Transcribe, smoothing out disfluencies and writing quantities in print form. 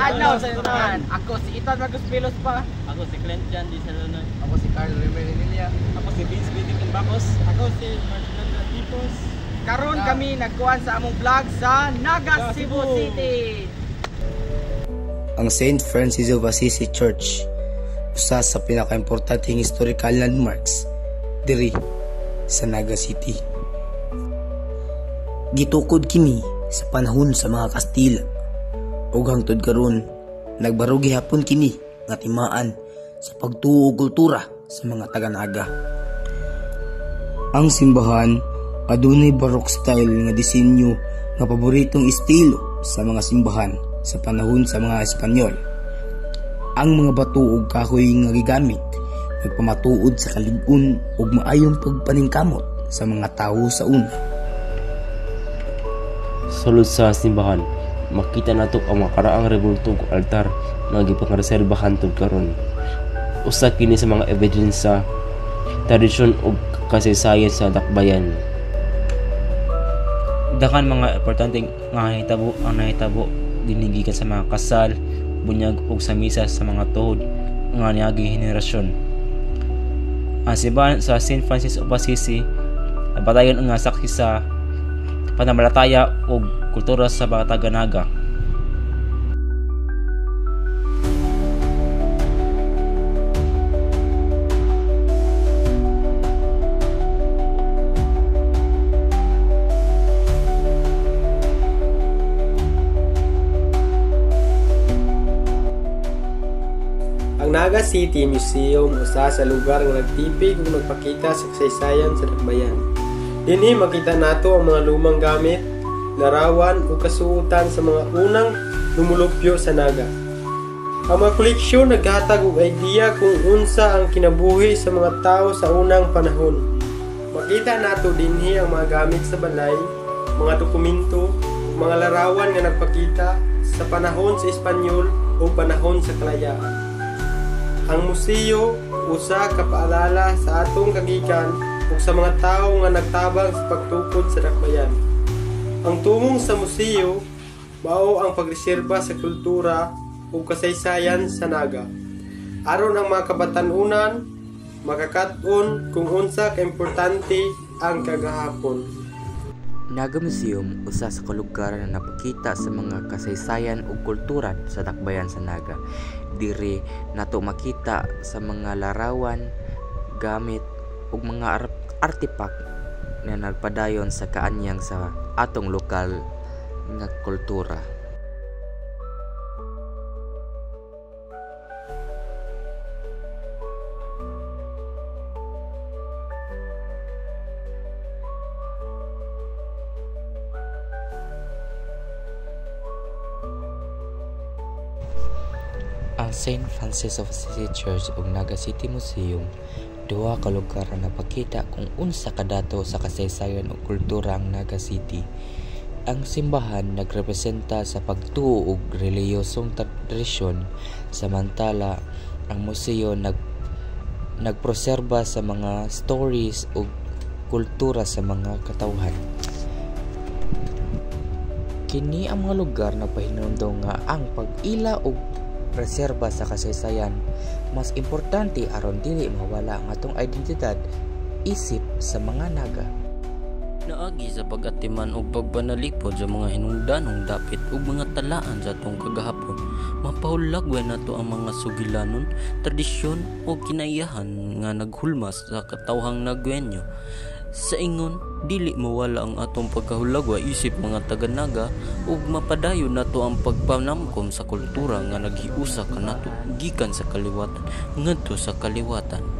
adlaw sa tanan. Ako si Itan Marcos Pilos pa. Ako si Clint Jan Di Salunoy. Ako si Carl Remelia. Ako si Vince Bidikin Bacos. Ako si Marcelino Tipos. Karon kami nagkuhan sa among vlog sa Naga, Cebu City. Ang St. Francis of Assisi Church, usa sa pinaka-importanteng historical landmarks diri sa Naga City. Gitukod kini sa panahon sa mga Kastila ug hangtod karon nagbarog gihapon kini nga timaan sa pagtuo ug kultura sa mga taga-Naga. Ang simbahan adunay baroque style nga disenyo nga paboritong estilo sa mga simbahan sa panahon sa mga Espanyol. Ang mga bato ug kahoy nga gigamit nagpamatuod sa kalig-on ug maayong pagpaningkamot sa mga tawo sa una. Sulod sa simbahan, makita nato ang makaraang rebultong altar nga gipangreserbahan tud karon. Usa kini sa mga ebidensya, tradisyon ug kasaysayan sa dakbayan. Dakan mga importanteng nga hitabo ang nahitabo dinhi gikan sa mga kasal, bunyag ug sa misa sa mga tuhod nga niagi henerasyon. Ang simbahan sa St. Francis of Assisi padayon nga saksi sa pananampalataya ug kultura sa mga taga-Naga. Ang Naga City Museum usa sa lugar nga nagtipig ug nagpakita sa kasaysayan sa dakbayan. Dinhi makita nato ang mga lumang gamit, larawan ug kasuotan sa mga unang lumulupyo sa Naga. Ang mga koleksyon naghatag og idea kung unsa ang kinabuhi sa mga tao sa unang panahon. Makita nato dinhi ang mga gamit sa balay, mga dokumento ug mga larawan nga nagpakita sa panahon sa Espanyol o panahon sa kalayaan. Ang museo usa ka paalala sa atong kagikan ug sa mga tawo nga nagtabang sa pagtukod sa dakbayan. Ang tumong sa museo mao ang pagreserba sa kultura ug kasaysayan sa Naga. Aron ang mga kabatan-unan makakat-on kung unsa ka importante ang kagahapon. Naga Museum usa sa kalugaran na napakita sa mga kasaysayan ug kultura sa dakbayan sa Naga. Diri nato makita sa mga larawan, gamit ug mga artifact na nagpadayon sa kaanyang sa atong lokal nga kultura. Ang St. Francis of Assisi Church ug Naga City Museum duha ka lugar na napakita kung unsa kadato sa kasaysayan ug kultura ang Naga City. Ang simbahan nagrepresenta sa pagtuo ug relihiyosong tradisyon, samantala ang museo nagproserba sa mga stories ug kultura sa mga katawhan. Kini ang mga lugar na pahinumdom nga ang pag-ila ug reserba sa kasaysayan mas importante aron dili mawala ang atong identidad isip sa mga Naga. Naagi sa pag-atiman o pagbanalipod sa mga hinungdanong dapit o mga talaan sa atong kagahapon, mapahulagway nato ang mga sugilanon, tradisyon o kinaiyahan nga naghulmas sa katawhang nagwenyo. Sa ingon, dili mawala ang atong pagkahulagwa isip mga taga-Naga ug mapadayon nato ang pagpanamkom sa kultura nga naghiusa kanato gikan sa kaliwatan ngadto sa kaliwatan.